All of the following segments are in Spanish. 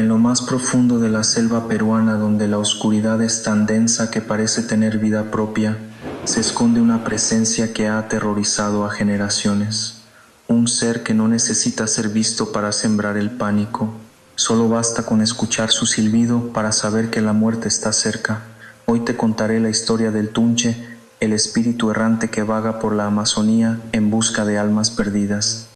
En lo más profundo de la selva peruana, donde la oscuridad es tan densa que parece tener vida propia, se esconde una presencia que ha aterrorizado a generaciones. Un ser que no necesita ser visto para sembrar el pánico. Solo basta con escuchar su silbido para saber que la muerte está cerca. Hoy te contaré la historia del Tunche, el espíritu errante que vaga por la Amazonía en busca de almas perdidas.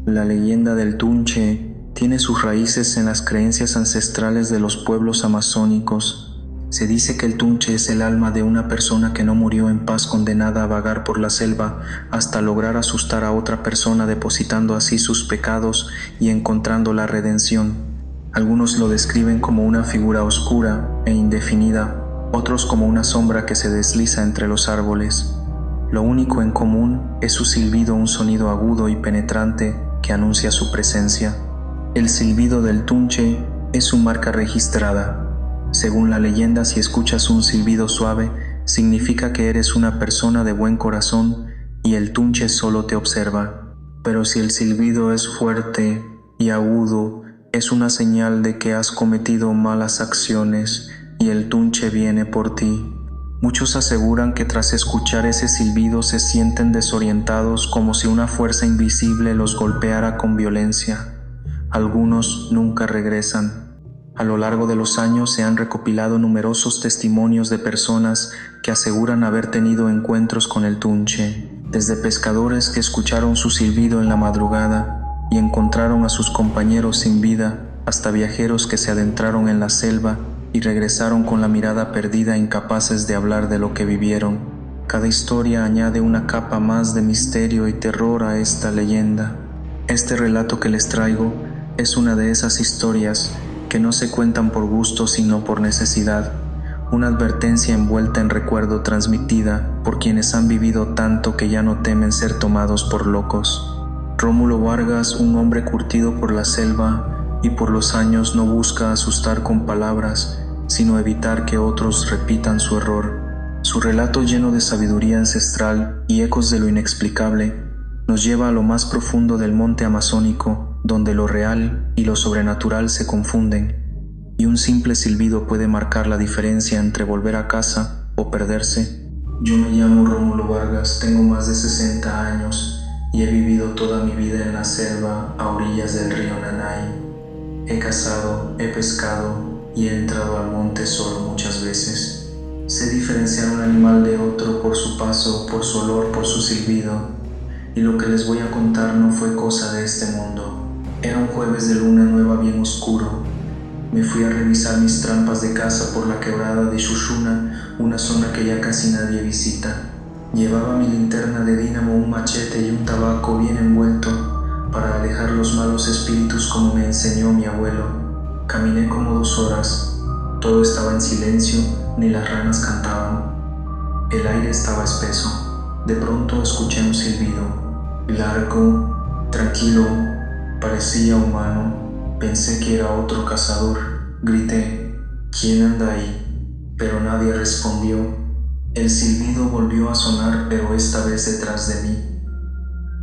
La leyenda del Tunche tiene sus raíces en las creencias ancestrales de los pueblos amazónicos. Se dice que el Tunche es el alma de una persona que no murió en paz, condenada a vagar por la selva hasta lograr asustar a otra persona, depositando así sus pecados y encontrando la redención. Algunos lo describen como una figura oscura e indefinida, otros como una sombra que se desliza entre los árboles. Lo único en común es su silbido, un sonido agudo y penetrante que anuncia su presencia. El silbido del Tunche es su marca registrada. Según la leyenda, si escuchas un silbido suave, significa que eres una persona de buen corazón y el Tunche solo te observa. Pero si el silbido es fuerte y agudo, es una señal de que has cometido malas acciones y el Tunche viene por ti. Muchos aseguran que tras escuchar ese silbido se sienten desorientados, como si una fuerza invisible los golpeara con violencia. Algunos nunca regresan. A lo largo de los años se han recopilado numerosos testimonios de personas que aseguran haber tenido encuentros con el Tunche, desde pescadores que escucharon su silbido en la madrugada y encontraron a sus compañeros sin vida, hasta viajeros que se adentraron en la selva y regresaron con la mirada perdida, incapaces de hablar de lo que vivieron. Cada historia añade una capa más de misterio y terror a esta leyenda. Este relato que les traigo es una de esas historias que no se cuentan por gusto sino por necesidad, una advertencia envuelta en recuerdo, transmitida por quienes han vivido tanto que ya no temen ser tomados por locos. Rómulo Vargas, un hombre curtido por la selva y por los años, no busca asustar con palabras, sino evitar que otros repitan su error. Su relato, lleno de sabiduría ancestral y ecos de lo inexplicable, nos lleva a lo más profundo del monte amazónico, donde lo real y lo sobrenatural se confunden, y un simple silbido puede marcar la diferencia entre volver a casa o perderse. Yo me llamo Rómulo Vargas, tengo más de 60 años y he vivido toda mi vida en la selva a orillas del río Nanay. He cazado, he pescado y he entrado al monte solo muchas veces. Sé diferenciar un animal de otro por su paso, por su olor, por su silbido. Y lo que les voy a contar no fue cosa de este mundo. Era un jueves de luna nueva bien oscuro. Me fui a revisar mis trampas de caza por la quebrada de Xuxuna, una zona que ya casi nadie visita. Llevaba mi linterna de dínamo, un machete y un tabaco bien envuelto para alejar los malos espíritus, como me enseñó mi abuelo. Caminé como 2 horas. Todo estaba en silencio, ni las ranas cantaban. El aire estaba espeso. De pronto escuché un silbido, largo, tranquilo, parecía humano. Pensé que era otro cazador. Grité: ¿quién anda ahí? Pero nadie respondió. El silbido volvió a sonar, pero esta vez detrás de mí.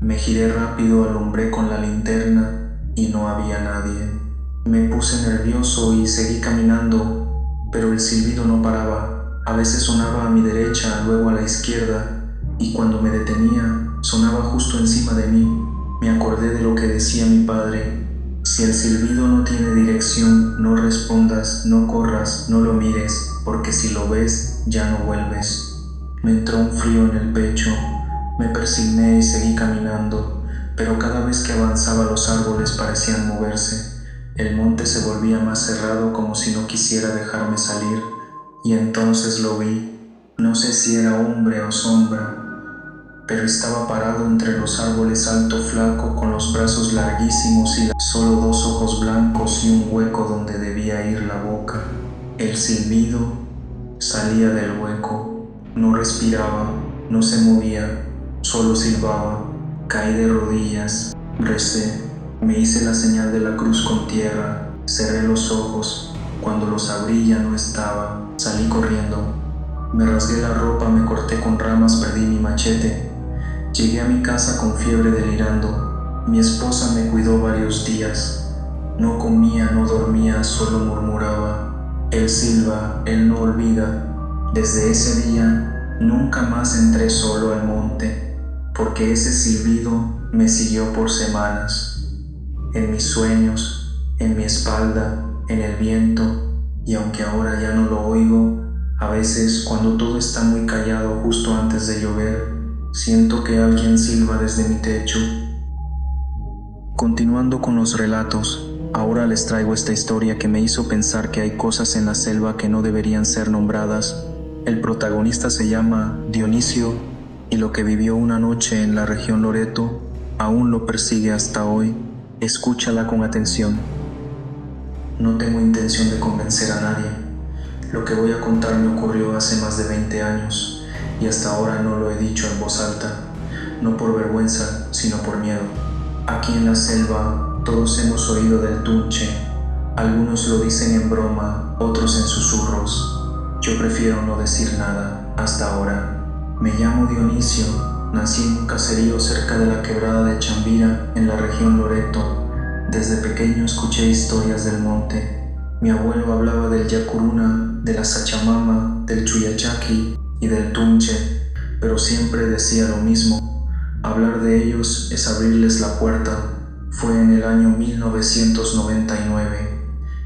Me giré rápido, alumbré con la linterna y no había nadie. Me puse nervioso y seguí caminando, pero el silbido no paraba. A veces sonaba a mi derecha, luego a la izquierda, y cuando me detenía, sonaba justo encima de mí. Me acordé de lo que decía mi padre: si el silbido no tiene dirección, no respondas, no corras, no lo mires, porque si lo ves, ya no vuelves. Me entró un frío en el pecho. Me persigné y seguí caminando, pero cada vez que avanzaba los árboles parecían moverse. El monte se volvía más cerrado, como si no quisiera dejarme salir, y entonces lo vi. No sé si era hombre o sombra, pero estaba parado entre los árboles, alto, flaco, con los brazos larguísimos y solo 2 ojos blancos y un hueco donde debía ir la boca. El silbido salía del hueco. No respiraba, no se movía, solo silbaba. Caí de rodillas, recé, me hice la señal de la cruz con tierra, cerré los ojos. Cuando los abrí ya no estaba, salí corriendo. Me rasgué la ropa, me corté con ramas, perdí mi machete. Llegué a mi casa con fiebre delirando. Mi esposa me cuidó varios días. No comía, no dormía, solo murmuraba. Él silba, él no olvida. Desde ese día nunca más entré solo al monte, porque ese silbido me siguió por semanas, en mis sueños, en mi espalda, en el viento, y aunque ahora ya no lo oigo, a veces cuando todo está muy callado justo antes de llover, siento que alguien silba desde mi techo. Continuando con los relatos, ahora les traigo esta historia que me hizo pensar que hay cosas en la selva que no deberían ser nombradas. El protagonista se llama Dionisio y lo que vivió una noche en la región Loreto aún lo persigue hasta hoy. Escúchala con atención. No tengo intención de convencer a nadie. Lo que voy a contar me ocurrió hace más de 20 años y hasta ahora no lo he dicho en voz alta, no por vergüenza, sino por miedo. Aquí en la selva todos hemos oído del Tunche. Algunos lo dicen en broma, otros en susurros. Yo prefiero no decir nada hasta ahora. Me llamo Dionisio, nací en un caserío cerca de la quebrada de Chambira, en la región Loreto. Desde pequeño escuché historias del monte. Mi abuelo hablaba del Yacuruna, de la Sachamama, del Chuyachaki y del Tunche, pero siempre decía lo mismo. Hablar de ellos es abrirles la puerta. Fue en el año 1999.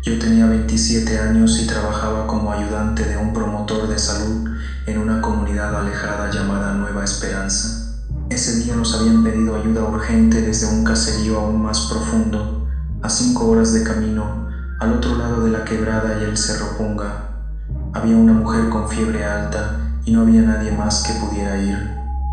Yo tenía 27 años y trabajaba como ayudante de un promotor de salud en una comunidad alejada llamada Nueva Esperanza. Ese día nos habían pedido ayuda urgente desde un caserío aún más profundo, a 5 horas de camino, al otro lado de la quebrada y el Cerro Punga. Había una mujer con fiebre alta y no había nadie más que pudiera ir.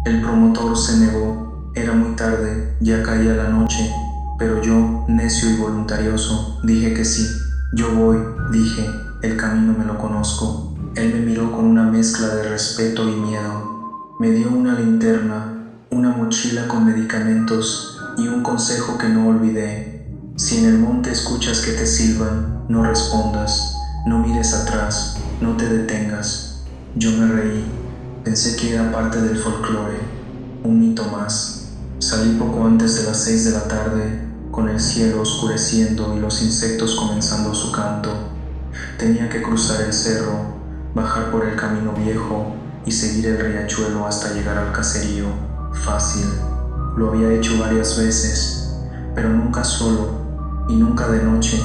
El promotor se negó. Era muy tarde, ya caía la noche, pero yo, necio y voluntarioso, dije que sí. Yo voy, dije, el camino me lo conozco. Él me miró con una mezcla de respeto y miedo. Me dio una linterna, una mochila con medicamentos y un consejo que no olvidé. Si en el monte escuchas que te silban, no respondas, no mires atrás, no te detengas. Yo me reí, pensé que era parte del folclore, un mito más. Salí poco antes de las 6 de la tarde, con el cielo oscureciendo y los insectos comenzando su canto. Tenía que cruzar el cerro, bajar por el camino viejo y seguir el riachuelo hasta llegar al caserío. Fácil. Lo había hecho varias veces, pero nunca solo y nunca de noche.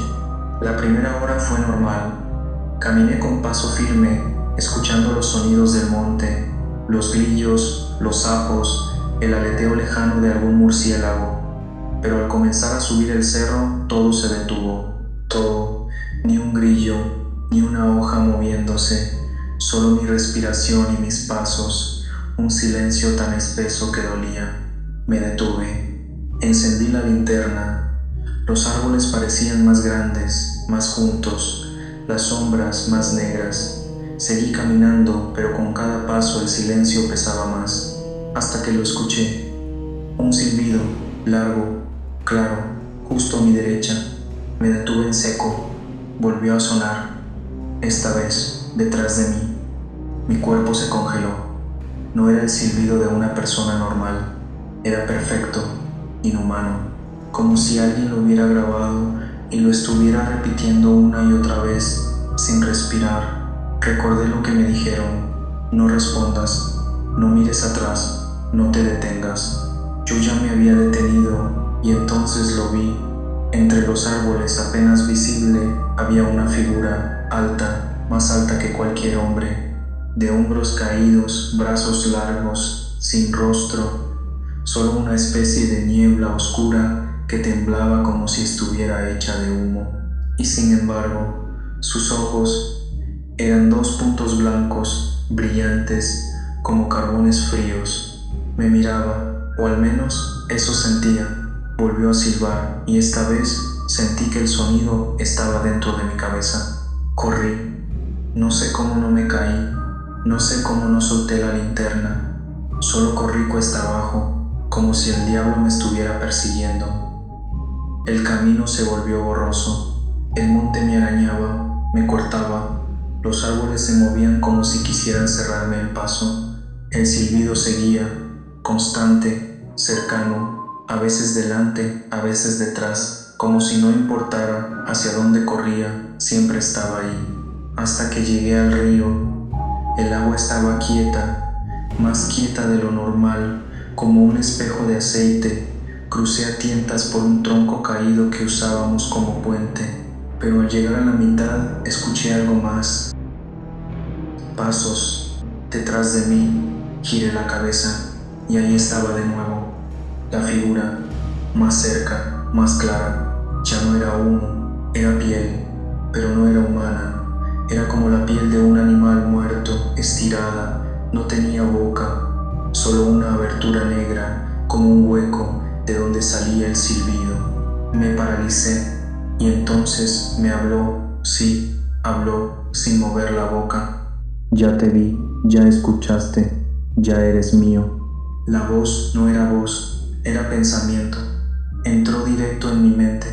La primera hora fue normal. Caminé con paso firme, escuchando los sonidos del monte, los grillos, los sapos, el aleteo lejano de algún murciélago. Pero al comenzar a subir el cerro, todo se detuvo. Todo, ni un grillo, ni una hoja moviéndose, solo mi respiración y mis pasos, un silencio tan espeso que dolía. Me detuve, encendí la linterna. Los árboles parecían más grandes, más juntos, las sombras más negras. Seguí caminando, pero con cada paso el silencio pesaba más, hasta que lo escuché. Un silbido, largo, claro, justo a mi derecha. Me detuve en seco. Volvió a sonar, esta vez detrás de mí. Mi cuerpo se congeló. No era el silbido de una persona normal. Era perfecto, inhumano, como si alguien lo hubiera grabado y lo estuviera repitiendo una y otra vez, sin respirar. Recordé lo que me dijeron: no respondas, no mires atrás, no te detengas. Yo ya me había detenido y entonces lo vi. Entre los árboles, apenas visible, había una figura alta, más alta que cualquier hombre, de hombros caídos, brazos largos, sin rostro, solo una especie de niebla oscura que temblaba como si estuviera hecha de humo. Y sin embargo, sus ojos eran 2 puntos blancos, brillantes, como carbones fríos. Me miraba, o al menos eso sentía. Volvió a silbar y esta vez sentí que el sonido estaba dentro de mi cabeza. Corrí. No sé cómo no me caí. No sé cómo no solté la linterna, solo corrí cuesta abajo, como si el diablo me estuviera persiguiendo. El camino se volvió borroso, el monte me arañaba, me cortaba, los árboles se movían como si quisieran cerrarme el paso. El silbido seguía, constante, cercano, a veces delante, a veces detrás, como si no importara hacia dónde corría, siempre estaba ahí. Hasta que llegué al río. El agua estaba quieta, más quieta de lo normal, como un espejo de aceite. Crucé a tientas por un tronco caído que usábamos como puente, pero al llegar a la mitad escuché algo más. Pasos detrás de mí. Giré la cabeza y ahí estaba de nuevo. La figura, más cerca, más clara. Ya no era humo, era piel, pero no era humana. Era como la piel de un animal muerto, estirada. No tenía boca, solo una abertura negra, como un hueco de donde salía el silbido. Me paralicé y entonces me habló, sí, habló sin mover la boca. Ya te vi, ya escuchaste, ya eres mío. La voz no era voz, era pensamiento. Entró directo en mi mente.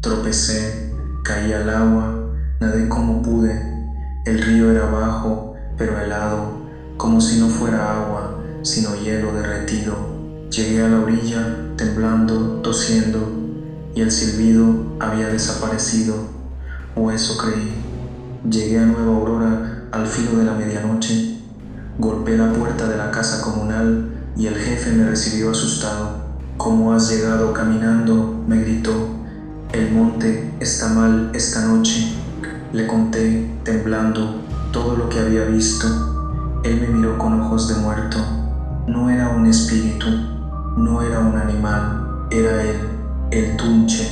Tropecé, caí al agua, nadé como pude. El río era bajo, pero helado, como si no fuera agua, sino hielo derretido. Llegué a la orilla, temblando, tosiendo, y el silbido había desaparecido, o eso creí. Llegué a Nueva Aurora al filo de la medianoche. Golpeé la puerta de la casa comunal y el jefe me recibió asustado. ¿Cómo has llegado caminando?, me gritó. El monte está mal esta noche. Le conté, temblando, todo lo que había visto. Él me miró con ojos de muerto. No era un espíritu, no era un animal, era él, el Tunche.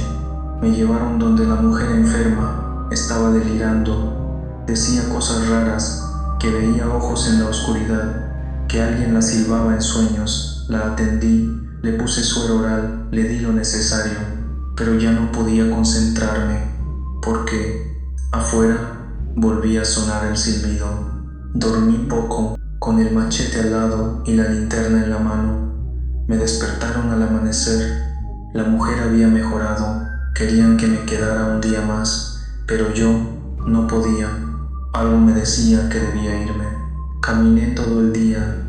Me llevaron donde la mujer enferma estaba delirando. Decía cosas raras, que veía ojos en la oscuridad, que alguien la silbaba en sueños. La atendí, le puse suero oral, le di lo necesario, pero ya no podía concentrarme, porque afuera volvía a sonar el silbido. Dormí poco, con el machete al lado y la linterna en la mano. Me despertaron al amanecer. La mujer había mejorado. Querían que me quedara un día más, pero yo no podía. Algo me decía que debía irme. Caminé todo el día.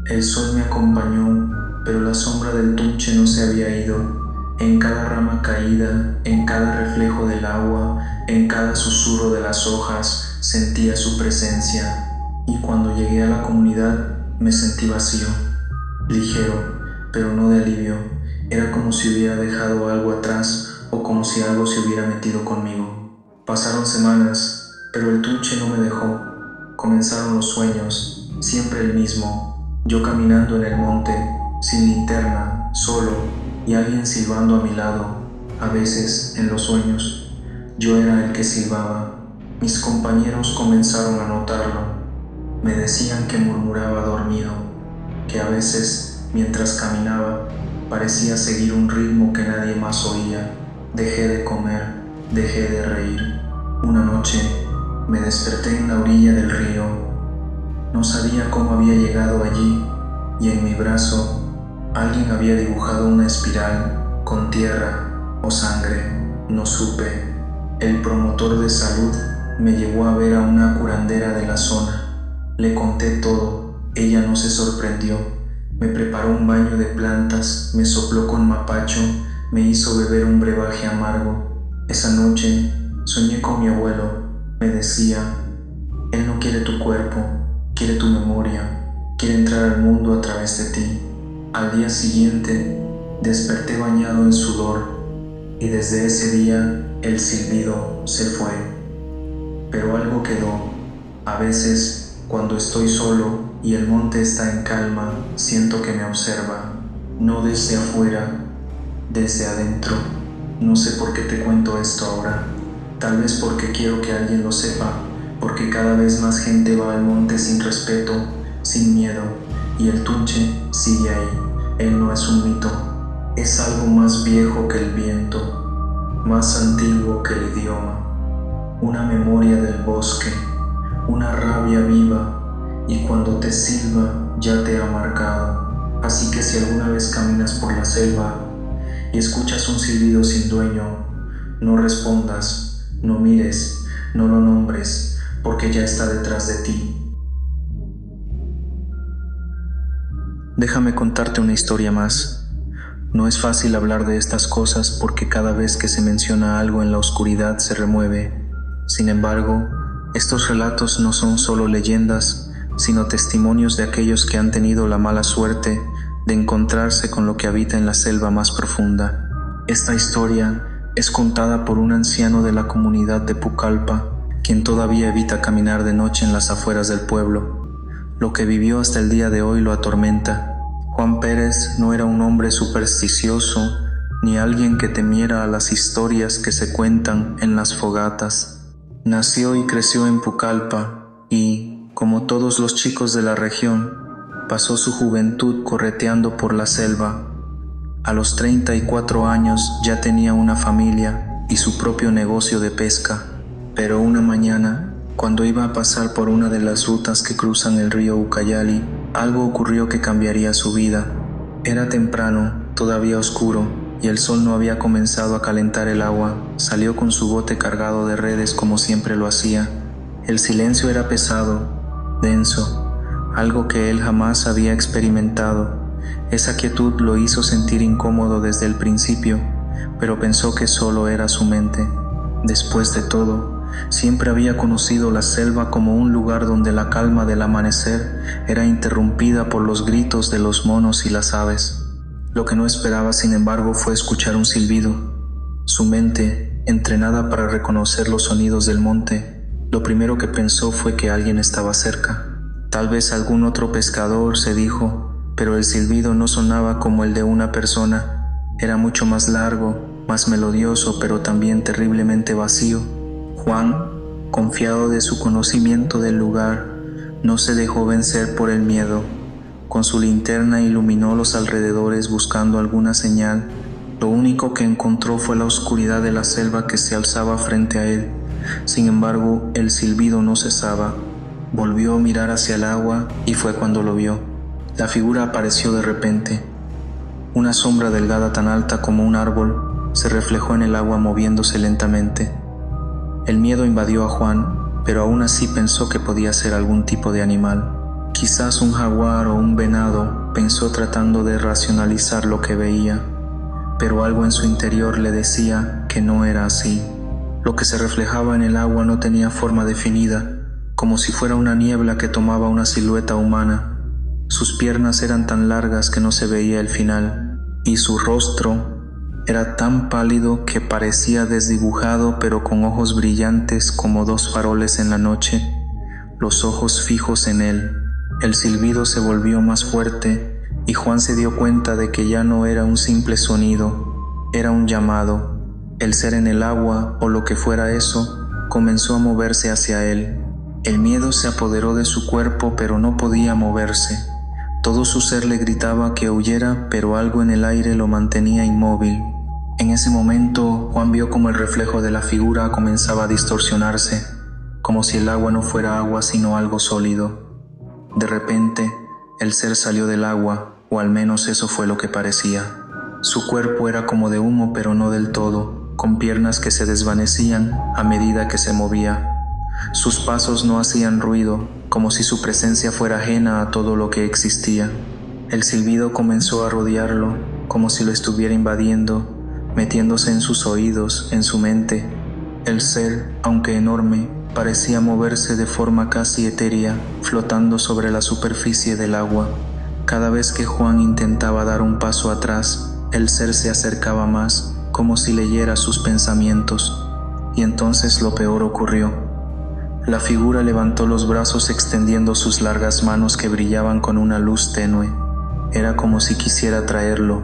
El sol me acompañó, pero la sombra del Tunche no se había ido. En cada rama caída, en cada reflejo del agua, en cada susurro de las hojas, sentía su presencia. Y cuando llegué a la comunidad, me sentí vacío, ligero, pero no de alivio. Era como si hubiera dejado algo atrás o como si algo se hubiera metido conmigo. Pasaron semanas, pero el Tunche no me dejó. Comenzaron los sueños, siempre el mismo. Yo caminando en el monte, sin linterna, solo, y alguien silbando a mi lado. A veces, en los sueños, yo era el que silbaba. Mis compañeros comenzaron a notarlo. Me decían que murmuraba dormido, que a veces, mientras caminaba, parecía seguir un ritmo que nadie más oía. Dejé de comer, dejé de reír. Una noche, me desperté en la orilla del río. No sabía cómo había llegado allí, y en mi brazo alguien había dibujado una espiral con tierra o sangre. No supe. El promotor de salud me llevó a ver a una curandera de la zona. Le conté todo. Ella no se sorprendió. Me preparó un baño de plantas, me sopló con mapacho, me hizo beber un brebaje amargo. Esa noche soñé con mi abuelo. Me decía: él no quiere tu cuerpo, quiere tu memoria, quiere entrar al mundo a través de ti. Al día siguiente, desperté bañado en sudor, y desde ese día el silbido se fue. Pero algo quedó. A veces, cuando estoy solo y el monte está en calma, siento que me observa, no desde afuera, desde adentro. No sé por qué te cuento esto ahora. Tal vez porque quiero que alguien lo sepa, porque cada vez más gente va al monte sin respeto, sin miedo, y el Tunche sigue ahí. Él no es un mito, es algo más viejo que el viento, más antiguo que el idioma, una memoria del bosque, una rabia viva y cuando te silba ya te ha marcado. Así que si alguna vez caminas por la selva y escuchas un silbido sin dueño, no respondas, no mires, no lo nombres, porque ya está detrás de ti. Déjame contarte una historia más. No es fácil hablar de estas cosas porque cada vez que se menciona algo en la oscuridad se remueve. Sin embargo, estos relatos no son solo leyendas, sino testimonios de aquellos que han tenido la mala suerte de encontrarse con lo que habita en la selva más profunda. Esta historia es contada por un anciano de la comunidad de Pucallpa, quien todavía evita caminar de noche en las afueras del pueblo. Lo que vivió hasta el día de hoy lo atormenta. Juan Pérez no era un hombre supersticioso, ni alguien que temiera a las historias que se cuentan en las fogatas. Nació y creció en Pucallpa y, como todos los chicos de la región, pasó su juventud correteando por la selva. A los 34 años ya tenía una familia y su propio negocio de pesca, pero una mañana, cuando iba a pasar por una de las rutas que cruzan el río Ucayali, algo ocurrió que cambiaría su vida. Era temprano, todavía oscuro, y el sol no había comenzado a calentar el agua. Salió con su bote cargado de redes como siempre lo hacía. El silencio era pesado, denso, algo que él jamás había experimentado. Esa quietud lo hizo sentir incómodo desde el principio, pero pensó que solo era su mente. Después de todo, siempre había conocido la selva como un lugar donde la calma del amanecer era interrumpida por los gritos de los monos y las aves. Lo que no esperaba, sin embargo, fue escuchar un silbido. Su mente, entrenada para reconocer los sonidos del monte, lo primero que pensó fue que alguien estaba cerca. Tal vez algún otro pescador, se dijo, pero el silbido no sonaba como el de una persona. Era mucho más largo, más melodioso, pero también terriblemente vacío. Juan, confiado de su conocimiento del lugar, no se dejó vencer por el miedo. Con su linterna iluminó los alrededores buscando alguna señal. Lo único que encontró fue la oscuridad de la selva que se alzaba frente a él. Sin embargo, el silbido no cesaba. Volvió a mirar hacia el agua y fue cuando lo vio. La figura apareció de repente. Una sombra delgada tan alta como un árbol se reflejó en el agua moviéndose lentamente. El miedo invadió a Juan, pero aún así pensó que podía ser algún tipo de animal. Quizás un jaguar o un venado, pensó tratando de racionalizar lo que veía, pero algo en su interior le decía que no era así. Lo que se reflejaba en el agua no tenía forma definida, como si fuera una niebla que tomaba una silueta humana. Sus piernas eran tan largas que no se veía el final, y su rostro era tan pálido que parecía desdibujado, pero con ojos brillantes como dos faroles en la noche, los ojos fijos en él. El silbido se volvió más fuerte y Juan se dio cuenta de que ya no era un simple sonido, era un llamado. El ser en el agua, o lo que fuera eso, comenzó a moverse hacia él. El miedo se apoderó de su cuerpo, pero no podía moverse. Todo su ser le gritaba que huyera, pero algo en el aire lo mantenía inmóvil. En ese momento, Juan vio como el reflejo de la figura comenzaba a distorsionarse, como si el agua no fuera agua sino algo sólido. De repente, el ser salió del agua, o al menos eso fue lo que parecía. Su cuerpo era como de humo, pero no del todo, con piernas que se desvanecían a medida que se movía. Sus pasos no hacían ruido, como si su presencia fuera ajena a todo lo que existía. El silbido comenzó a rodearlo, como si lo estuviera invadiendo, metiéndose en sus oídos, en su mente. El ser, aunque enorme, parecía moverse de forma casi etérea, flotando sobre la superficie del agua. Cada vez que Juan intentaba dar un paso atrás, el ser se acercaba más, como si leyera sus pensamientos. Y entonces lo peor ocurrió. La figura levantó los brazos extendiendo sus largas manos que brillaban con una luz tenue. Era como si quisiera traerlo.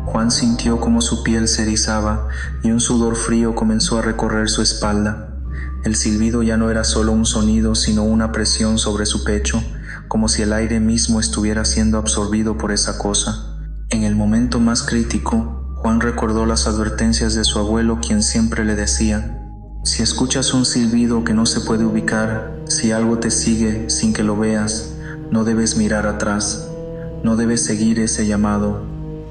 Juan sintió como su piel se erizaba y un sudor frío comenzó a recorrer su espalda. El silbido ya no era solo un sonido, sino una presión sobre su pecho, como si el aire mismo estuviera siendo absorbido por esa cosa. En el momento más crítico, Juan recordó las advertencias de su abuelo, quien siempre le decía: si escuchas un silbido que no se puede ubicar, si algo te sigue sin que lo veas, No debes mirar atrás, no debes seguir ese llamado.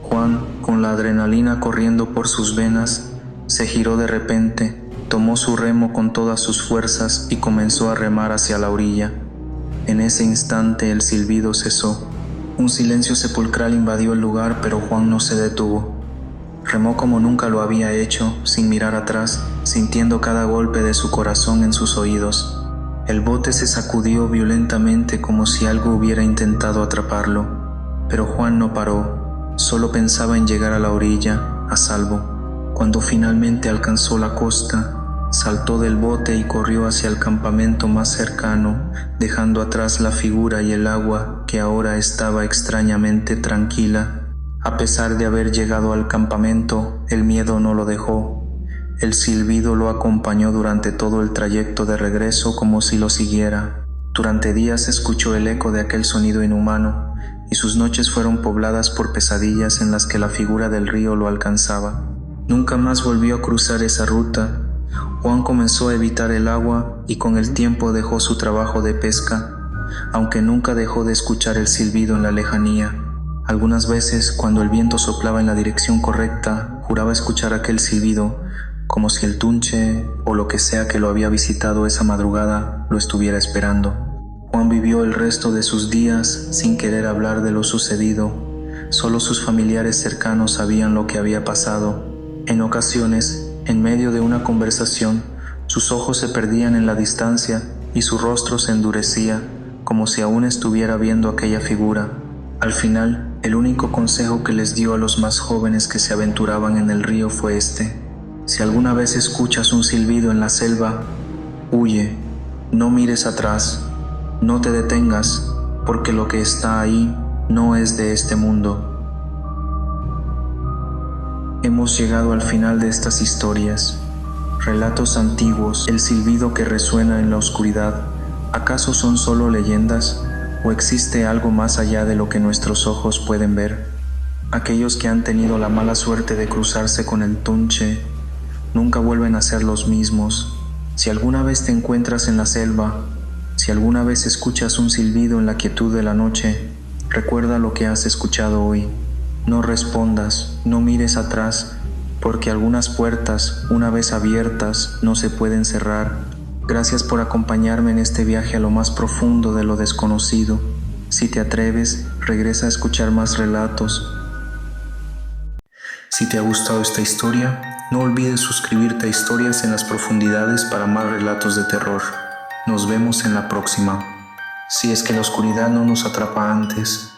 Juan, con la adrenalina corriendo por sus venas, se giró de repente, tomó su remo con todas sus fuerzas y comenzó a remar hacia la orilla. En ese instante el silbido cesó. Un silencio sepulcral invadió el lugar, pero Juan no se detuvo. Remó como nunca lo había hecho, sin mirar atrás, sintiendo cada golpe de su corazón en sus oídos. El bote se sacudió violentamente como si algo hubiera intentado atraparlo, pero Juan no paró, solo pensaba en llegar a la orilla, a salvo. Cuando finalmente alcanzó la costa, saltó del bote y corrió hacia el campamento más cercano, dejando atrás la figura y el agua que ahora estaba extrañamente tranquila. A pesar de haber llegado al campamento, el miedo no lo dejó. El silbido lo acompañó durante todo el trayecto de regreso como si lo siguiera. Durante días escuchó el eco de aquel sonido inhumano, y sus noches fueron pobladas por pesadillas en las que la figura del río lo alcanzaba. Nunca más volvió a cruzar esa ruta. Juan comenzó a evitar el agua y con el tiempo dejó su trabajo de pesca, aunque nunca dejó de escuchar el silbido en la lejanía. Algunas veces, cuando el viento soplaba en la dirección correcta, juraba escuchar aquel silbido, como si el tunche o lo que sea que lo había visitado esa madrugada lo estuviera esperando. Juan vivió el resto de sus días sin querer hablar de lo sucedido. Solo sus familiares cercanos sabían lo que había pasado. En ocasiones, en medio de una conversación, sus ojos se perdían en la distancia y su rostro se endurecía, como si aún estuviera viendo aquella figura. Al final, el único consejo que les dio a los más jóvenes que se aventuraban en el río fue este: si alguna vez escuchas un silbido en la selva, huye, no mires atrás, no te detengas, porque lo que está ahí no es de este mundo. Hemos llegado al final de estas historias, relatos antiguos. El silbido que resuena en la oscuridad, ¿acaso son solo leyendas o existe algo más allá de lo que nuestros ojos pueden ver? Aquellos que han tenido la mala suerte de cruzarse con el tunche nunca vuelven a ser los mismos. Si alguna vez te encuentras en la selva, si alguna vez escuchas un silbido en la quietud de la noche, recuerda lo que has escuchado hoy. No respondas, no mires atrás, porque algunas puertas, una vez abiertas, no se pueden cerrar. Gracias por acompañarme en este viaje a lo más profundo de lo desconocido. Si te atreves, regresa a escuchar más relatos. Si te ha gustado esta historia, no olvides suscribirte a Historias en las Profundidades para más relatos de terror. Nos vemos en la próxima. Si es que la oscuridad no nos atrapa antes.